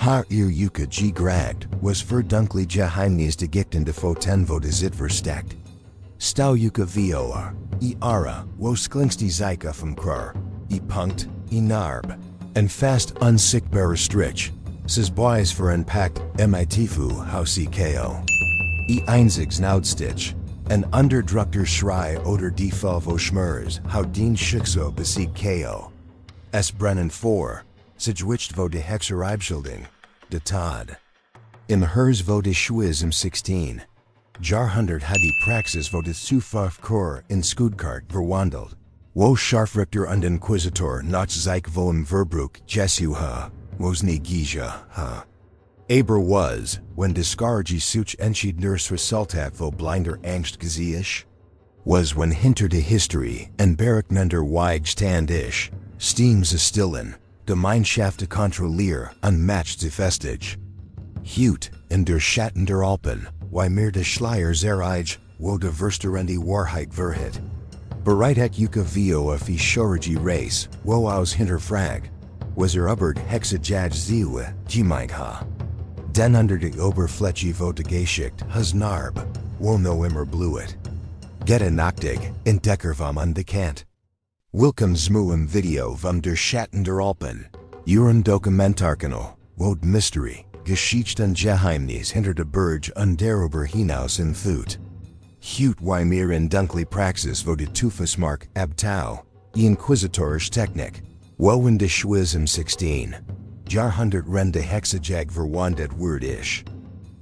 Har Yuka Gragd was verdunklich geheimnis de Geschichten vo de zit versteckt. Stau Yuka Voar, ara, wo sklinksti Zika vom Krur, punkt, narb, and fast unsichtbare Strich, ses boys für unpackt Mitifu hausi ko. Einzigs Naudstich, an underdruckter Schrei oder die Falvo Schmers, how Dean Schickso besieg ko. Es Brennen vor, sich vo de Hexerei de Todd. Im Hers vo de Schwiz im 16. Jahrhundert had die Praxis vo de D'Tüüfusmarke in Skudkart verwandelt. Wo Scharfrichter und Inquisitor nach Zik vo im Verbruch Jesu was nie Gija Aber was, when discourage such entschied nurs resultat vo blinder Angst gesehen, was when hinter de History and Bereknender Weig stand ish, Steams a stillen, de Mindschaft kontrollier unmatched de Festige. Heute, in der Schatten der Alpen, wie mir de Schleier zerige, wo de Versterendi Wahrheit verhit. Bereitet Yuka Vo a fi Shorigi Race, wo aus Hinterfrag, was Ubert Hexejagd Zewe, gemeint Den under de Oberfläche vo de Geschicht has Narb, wo no immer bluet. Get a Nachtig, Entdecker vom Unbekannten. Willkommen im Video vom der Schatten der Alpen, euren Dokumentationen, wo Mystery, Geschichten Geheimnis hinter de Berge und darüber hinaus in Thut. Heute wie mir in dunkle Praxis vo de D'Tüüfusmarke abtau, Inquisitorisch Technik, wo in de Schwiz im 16. Jahrhundert ren de Hexejagd verwandelt word ish.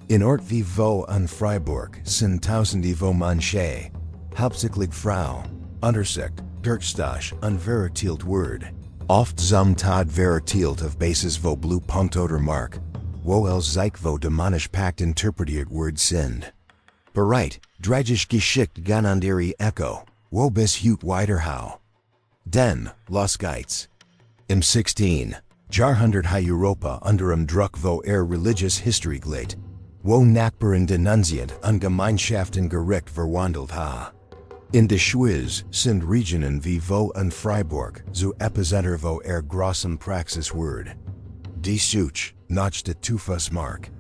In Ort wie vo und Freiburg sind Tausende von Menschen, hauptsächlich Frauen, Untersekt, Dirkstasch und vertielt word. Oft zum Tod vertielt of basis vo blue punkt oder mark, wo els Zik vo demonisch pakt interpretiert word sind. Bereit, dragisch geschickt gananderi echo, wo bis Heute weiterhau. Den, Los Geiz. Im 16. Jahrhundert ha Europa unterem Druck vo religious History gleit, wo Nachbarn denunziant und Gemeinschaften Gericht verwandelt In de Schwiz sind Regionen wie vo und Freiburg zu Epicenter vo grossem Praxis word. Die Such, nach de D'Tüüfusmarke.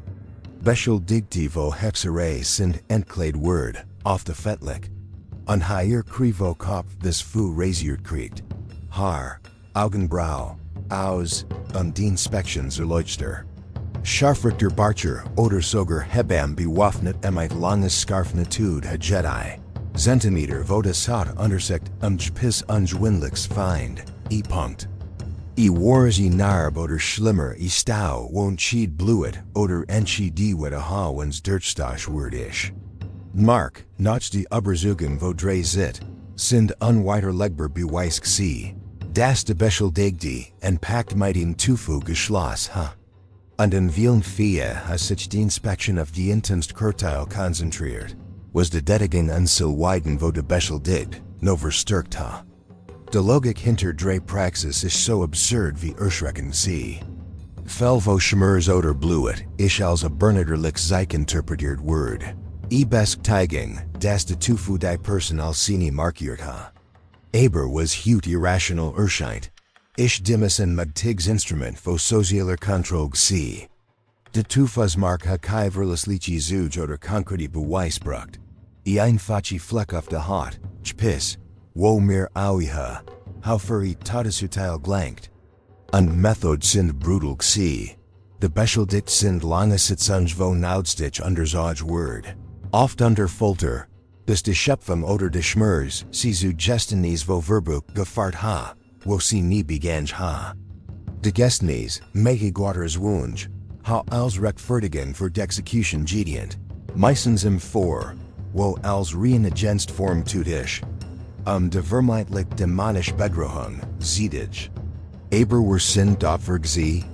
Bechel digti vo Hexerei sind entkleid word, auf de Fettlich. Und hier krivo Kopf des Fu rasiert kriegt. Haar, Augenbrau, Aus, und die Inspektions erleuchter. Scharfrichter Barcher oder sogar Hebam bewaffnet langes Scarfnatude ha Jedi. Zentimeter vo de Saut untersekt Piss Windlicks find, punkt. Wars Narb oder Schlimmer Stau won't cheat bluet oder entschied a wens Dirtstasch word ish. Mark, nach die Überzeugung vo dre zit, sind unweiter legbar beweisk sie. Das de Bechel digdi and pakt mit dem Tufu geschloss Und in vielen Fälle has sich die Inspektion of die Intenst Kurteil konzentriert, was de Dedigen unsilweiden vo de Bechel digd, no verstärkt De Logik hinter dre Praxis is so absurd wie Schrecken sie. Fel vo Schmers oder bluet, ich als a Berniderlich Zik interpretiert word. Besk Teiging, das de Tufu die Person als Sini markiert Aber was Heute irrational erscheint. Ich dimmes en Tigs Instrument vo sozialer Kontrolle sie. De D'Tüüfusmarke ha kai verlässliche Zuge oder konkrete Beweisbracht. Einfache Fleck auf de Haut, Piss, wo mir auiha, how für Todesurteil glankt. Und Method sind brutal sie. De Bescheldikt sind lange Sitzunge vo Naudstich under Zog word. Oft under Folter, bis de Schöpfung oder de Schmers, sie Suggestiones vo Verbuch gefahrt wo sie nie begann De Gestnes, mege Guaters Wunsch, als Rechtfertigung für Execution gedient, meistens im Vor, wo als Reinagenst Form tutisch, de vermeintlich demonisch Bedrohung, Zedage. Aber were sind dafür sie?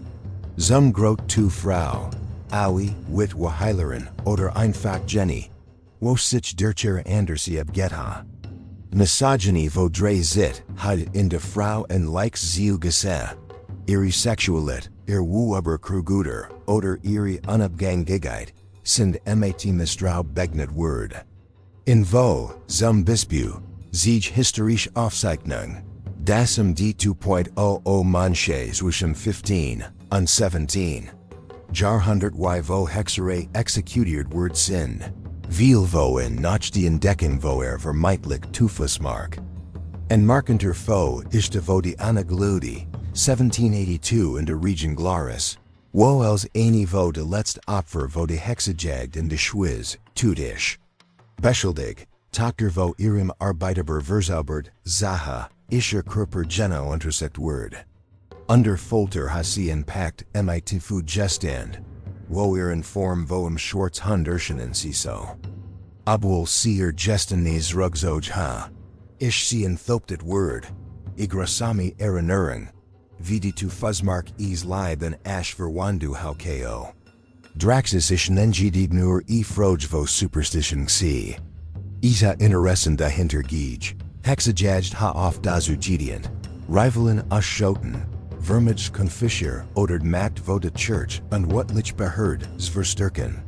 Zum Grot tu Frau, Aui, wit Waheileren, oder einfach Jenny, wo sich dercher Andersie abget Misogyny vo dre zit, had in de Frau en likes ziel gese. Ihre Sexualit, wu aber Kruguter, oder ihre Unabgangigkeit, sind mat Mistrau begnet word. In vo, zum Bispu, Sieg historische Aufzeichnung, das die 2.00 Manche zwischen 15 und 17. Jahrhundert vo Hexerei exekutiert word sin. Viel vo in nach die Entdeckung vermeintlich D'Tüüfusmarke. En markenter vo ist vo die Aberglauben, 1782 in der Region Glarus. Wo els eine vo de letzte Opfer vo de Hexejagd in de Schwiz, Tudisch. Beschuldig, Dr. vo ihrem Arbeiter verzaubert, Zaha, ischer Körper Geno untersekt word. Under Folter hasi Pakt mit fu Gestand. Wo ihren Form vo Schwarz Hunderschen so. Obwohl sie Gestanes rugzoj ha. Ich sie thoptet word. Igrasami erinnerung. Wie die D'Tüüfusmarke liebe en ash verwandu hau ko. Draxis ich nengidig nur froj vo superstition sie. Isa Interessen dahinter Geij, Hexejagd ha auf dazu Gediant, Rivalen Schoten, Vermage Confischer oder Macht vo de Church und Wutlich beherd Zverstärken.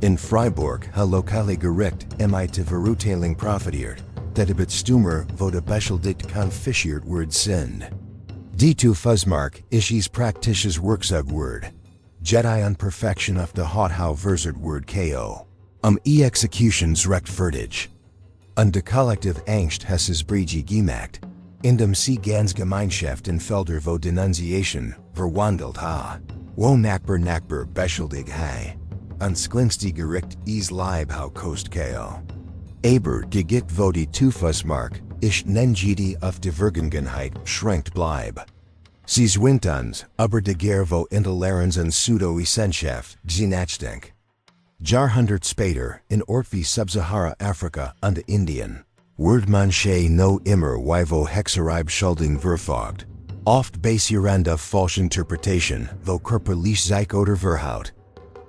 In Freiburg ha lokale Gericht mit Verurteilung profitiert, dat de Bestummer vo de beschuldigt confischiert word sind. D'Tüüfusmarke is praktisches Werkzeug word. Jedi Unperfection of de hot how verzert word ko. Executions rechtfertig. Und de Kollektiv Angst hesses Brigi gemacht. In dem sie ganz Gemeinschaft in Felder vo Denunciation verwandelt ha. Wo Nachbar beschuldig hai. Und sklinstig Gericht liebe hau kost ko. Aber de Git vo die D'Tüüfusmarke ist nengidi of de Vergangenheit schränkt bleib. Sie zwingt uns, aber de Ger vo Intoleranz und Pseudo-Wissenschaft nachdenken. Jahrhundert später, in Ort wie Sub-Sahara Afrika und Indien, wird man no immer vo Hexerei Beschuldigung verfolgt. Oft basierend auf falsche Interpretation, vo körperlich Psych oder Verhaut.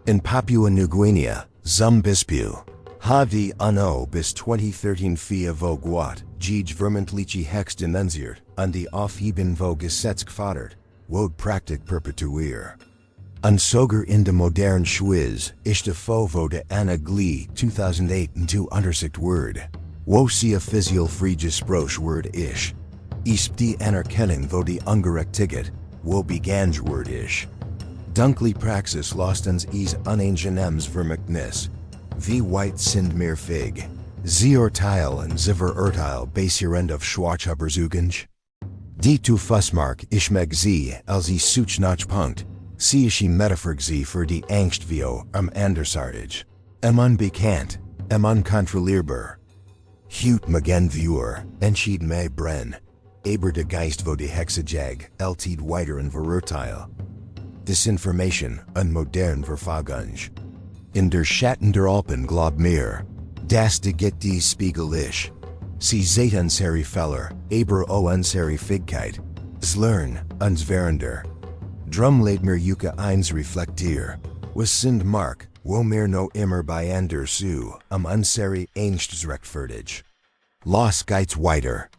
In Papua New Guinea, zum Beispiel, die Anno bis 2013 vo Guat, vermentliche Hex denunziert, und die Aufheben vo Gesetz gefordert, wod Praktik perpetuiert. Und sogar in de modern Schwiz, ist de vo de Aberglauben 2008 to untersicht word. Wo sie offiziell free gesprochen word ist die Anerkennung vo die ungerechtigt, wo begann word ist. Dunkle Praxis lost uns unangenems Vermächtnis. Wie weit sind mir fig. Sie Urteil und Ziver basierend auf Schwarzhuberzugung. D'Tüüfusmarke ich meg sie als sie Suchnachpunkt. Sie ist Metaphor für die Angst vo andersartig. Unbekannt, unkontrollierbar. Hut magen viewer, entschied me brenn. Aber de Geist vo die Hexejagd, tid weiter und Verurteil. Disinformation und modern Verfolgung. In der Schatten der Alpen glaub mir, das de Git die Spiegel ich. Sie seht unsere Feller, aber unsere Figkeit. Slern, uns Verender. Drum lädt mir Yuka eins reflektier. Was sind Mark, wo mir no immer bei ander su, unsere Angst rechtfertig. Los geht's weiter.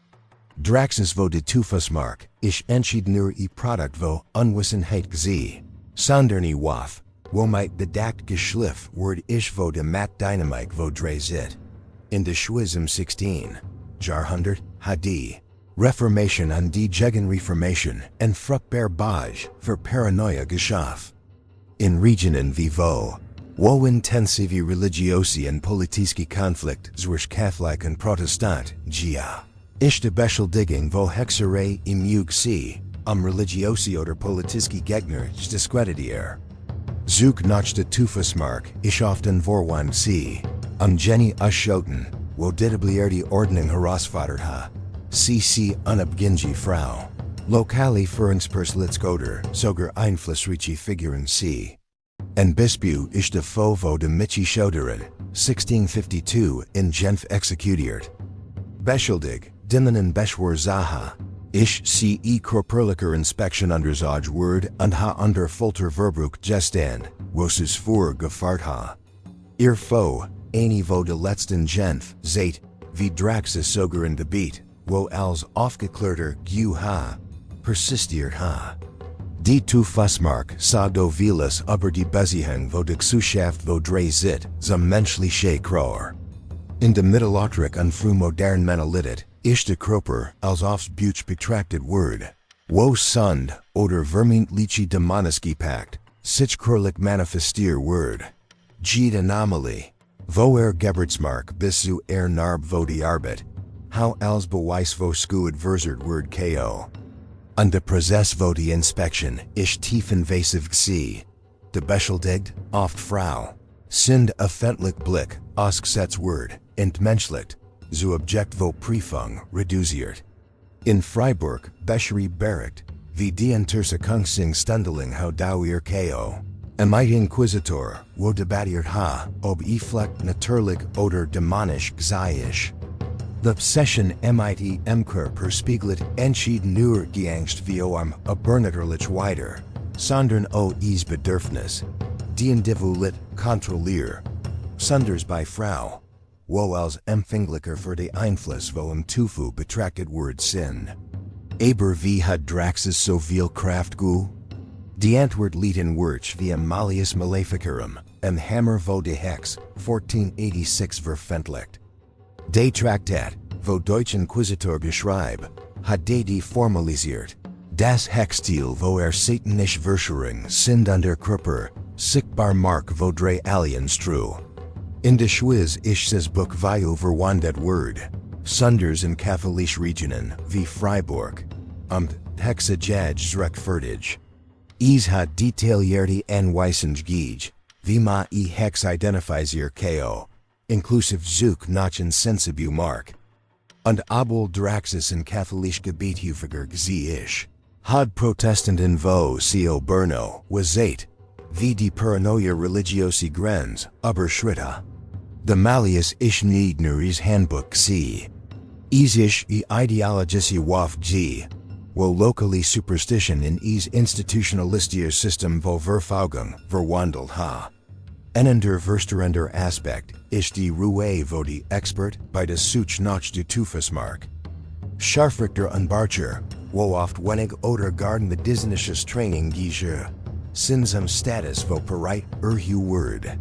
Draxis vo de D'Tüüfusmarke, ich entschied nur Produkt vo Unwissenheit gzie. Sonderni waf, wo might de Dakt geschliff word ich vo de Mat Dynamike vo drezit. In de Schwizm 16, Jahrhundert, Hadi. Reformation und die Gegenreformation en fruchtbar Baj für Paranoia geschaf. In Regionen wie wo intensivi religiosi en politiski Konflikt zwischen Catholic und Protestant, gia. Ist de Beschuldigung vo Hexerei imug sie, religiosi oder politiski Gegner diskreditier. Zug nach de D'Tüüfusmarke ich often vorwand sie, Jenny Schoten, wo ditablier die Ordnung herausfordert ha. CC unabgingi Frau. Lokali Führungspersönlichkeiter sogar einflussreiche Figuren sie. En Bispu ist de vo de Michi Schoderin, 1652 in Genf exekutiert. Beschuldig, Dimmen Beschwor Zaha. Ich sie körperlicher Inspection unterzog word und ha under Folter Verbruch gestand, wo es vor gefahrt ha. Ihr vo, vo de letzten Genf, zait, wie Draxis sogar in de Beat. Wo als aufgeklärter ha, persistiert ha. D'Tüüfusmarke sa do vieles über die Beziehung vo de Gesellschaft vo drezit zum menschliche Kroer. In de Mittelalterlich und frühmodern Monolithit, ist de Kroper als aufs Buch betrachtet word. Wo Sund oder vermeintliche Dämonische Pakt, sich kurlich manifestier word. Jeet anomaly. Wo Geburtsmark bis zu Narb vo die Arbeit. How als bewijs vo skuid verzert word ko. Und de Prozess vo die Inspection ish tief invasive gsie. De beschuldigt, oft Frau. Sind offentlich Blick, ausgesetzt word, entmenschlicht, zu Objekt vo Prüfung reduziert. In Freiburg, Bescherie bericht, wie die Untersuchungsing Stundeling how dauer ko. Amit Inquisitor, wo debattiert ha, ob fleck natürlich oder demonisch gzeiisch. The Obsession mit Perspiegelt entschieden nur geangst wie abernatterlich weiter, sondern Bedürfnis. Die Individualität kontrollier. Sonders bei Frau. Wo als empfänglicher für die Einfluss wo Tufu betrachtet word sind. Aber wie hat Draxis so viel Kraft gu? Die Antwort liegt in Wurch wie Malleus Maleficarum, Hammer vo de Hex, 1486 veröffentlicht. De Traktat, wo Deutsch Inquisitor geschrieb, hat die formalisiert. Das Hexstil wo satanisch Verschwörung sind under Körper, sichtbar Mark vo drei Aliens true. In de Schwiz ish ses Buch wie verwandet word. Sonders in Katholisch Regionen, wie Freiburg. Hexejagd zrechtfertig. Hat detaillierte Anweisung giej, wie ma Hex identifizier ko, inclusive Zook nachen sensibu Mark. Und Abel Draxis in Katholisch Gebiethufiger gzie ish. Had Protestanten vo co Berno, was wie die Paranoia religiosi Grenz, Schritta. De Malleus ish Niedner Handbuch gzie. Ish ideologische Waf gzie. Wo locally superstition in institutionalistier System vo Verfaugung verwandelt ha. Enender versterender Aspekt ish die Ruhe vo die Expert bei des Such nach D'Tüüfusmarke. Scharfrichter Unbarcher, wo oft wenig oder garden the Disnisches Training gije. Sinsam Status vo Pereit Hu Word.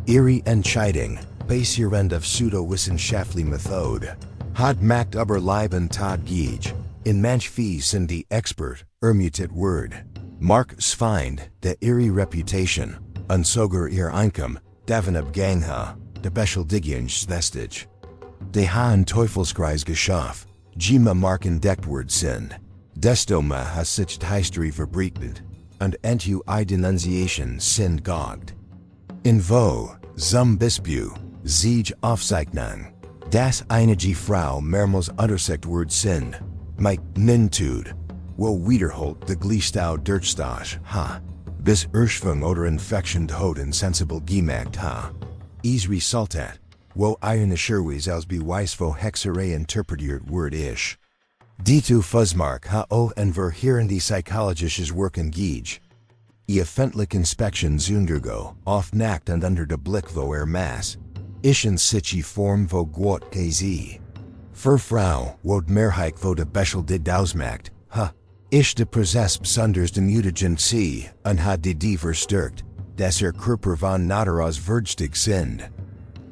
Ihre Entscheidung, basierend auf Pseudo-wissenschaftliche Methode. Had macht aber Leben Tod giej. In manch fees sind die Expert, mutet word. Mark Sfind, de ihre Reputation, und sogar ihr Einkommen, davenab gangha, de beschuldigungs vestige. De ha Teufelskreis geschaff, Gima Mark entdeckt word sind. Desto ma ha sich History verbreitet, und entu Denunciation sind gogt. In vo, zum Bispu, Siege Aufzeichnung, das einige Frau mehrmals untersect word sind. Mike Nintud, wo wiederholt de Gliestau Dirtstach, ha, bis Erschwung oder Infection tot insensible gemacht ha. Resultat, wo eine Scherwies als beweis vo Hexerei interpretiert word ish. D'Tüüfusmarke ha en verheerende psychologisches Wirken giej. Öffentliche Inspection zundergo, oft nackt und under de Blick vo Mass. Ischen sichi Form vo Gwot kz. Für Frau, wo Mehrheit vo de beschuldigt ausmacht, ha. Ish de Prozess besonders de Mutagen sie, und hat die verstärkt, dass Körper von Naderas verdstig sind.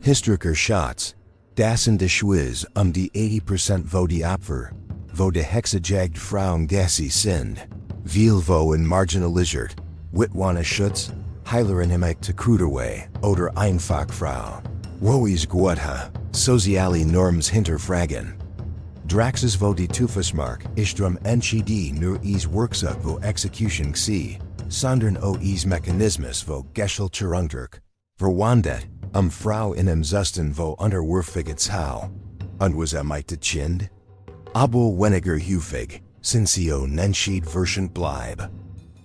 Historiker Schatz, das in de Schwiz die 80% vo die Opfer, vo de Hexejagd Frauen gassi sind. Viel vo in marginalisiert, witwane Schutz, heileren imek te Kruderway, oder einfach Frau. Wo is Gwotha, soziale Norms hinterfragen. Draxis vo D'Tüüfusmarke istrum NCD nur Worksuch vo Execution gsie, sondern Mechanismus vo Gesellschaftlich, verwandet, Frau in Zusten vo unterwürfiges Hau. Und was te chind? Abo weniger hufig, sincio nenschied version bleib.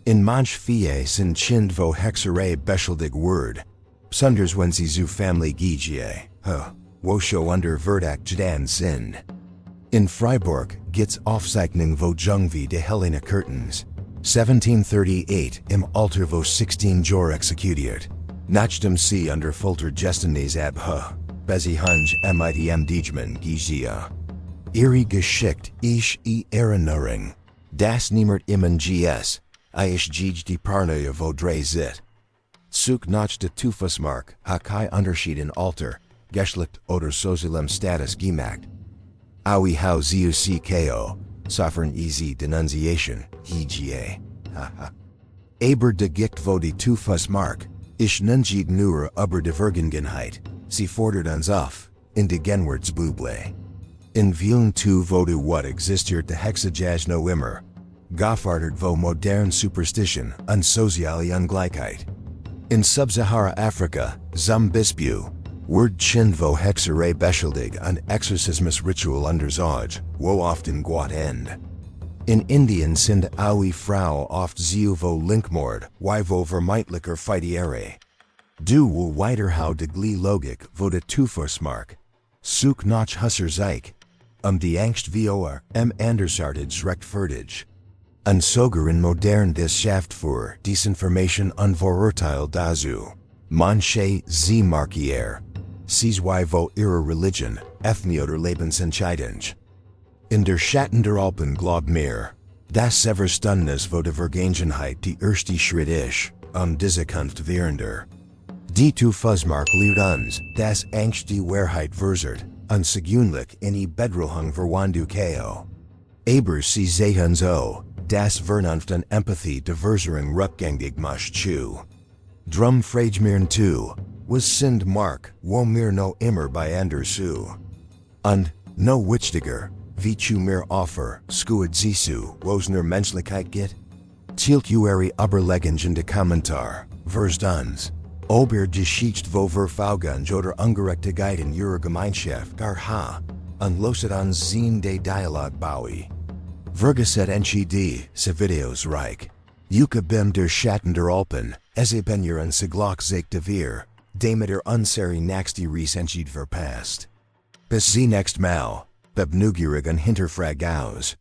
In manch fie sind chind vo Hexerei beschuldig word. Sonders wenn sie zu Family giejie, wo scho under Verdacht jdan sind. In Freiburg gibt's Aufzeichnung vo Jungvi de Helena Curtains, 1738 im Alter vo 16 Jor executiert. Nachdem sie under Folter Gestines ab Bezi Hunj mitm Dijman giejia. Ihre geschickt Erinnerung, das niemert immen gs, ish gij die Parnoia vo drei zit. Zug nach D'Tüüfusmarke ha kai Unterschied in Alter, Geschlecht oder sozialem Status gemacht. Aui hau ziu ko, soffern easy denunciation, hga. Aber de Gicht vo die D'Tüüfusmarke, ich nungeet nur über de Vergangenheit, sie fordert uns auf, in de Genwarts Buble. In vielen tu vo du wat existiert de Hexejagd no immer, gaffardert vo modern superstition und soziale Ungleichheit. In Sub-Sahara Afrika, zum Bispu, word chin vo Hexerei beschuldig und Exorcismus Ritual unterzog, wo often gut end. In Indien sind aui Frau oft ziu vo Linkmord, y vo vermeintlicher Fightiere. Du wo weiter hau de glie Logik vo de D'Tüüfusmarke, zoek nach Husser Zeik, die Angst vor andersartig rechtfertig. Ein sogar in modern des Schaft für Disinformation und Vorurteil dazu. Manche sie markier. Sies y vo ihre Religion, Ethnie oder Lebensentscheidung. In der Schatten der Alpen glaub mir, das Everstundes vo de Vergangenheit die erste Schritt ist, diese Kunft währender. Die D'Tüüfusmarke lehrt uns, das Angst die Wahrheit versert, und segünlich in die Bedrohung verwandu ko. Aber sie sehen so, das Vernunft und Empathie de Versering rückgängig macht zu. Drum frage mir tu, was sind Mark, wo mir no immer bei andersu. Und, no wichtiger, wie zu mir offer, skuad zisu, wo's nur Menschlichkeit geht? Tilt ueri überlegen de Kommentar, vers uns. Ober Geschichte vo verfaugung oder ungerechtigkeit in ihrer Gemeinschaft gar ha, und loset uns zien de Dialog baui. Vergeset NCD, se Videos reich. Yuka bim der Schatten der Alpen, esse ben ihren Siglock zeig de Vier, damit unseri nächste Ries entschied verpasst. Bis sie next Mal, beb neugierig und hinterfrag aus.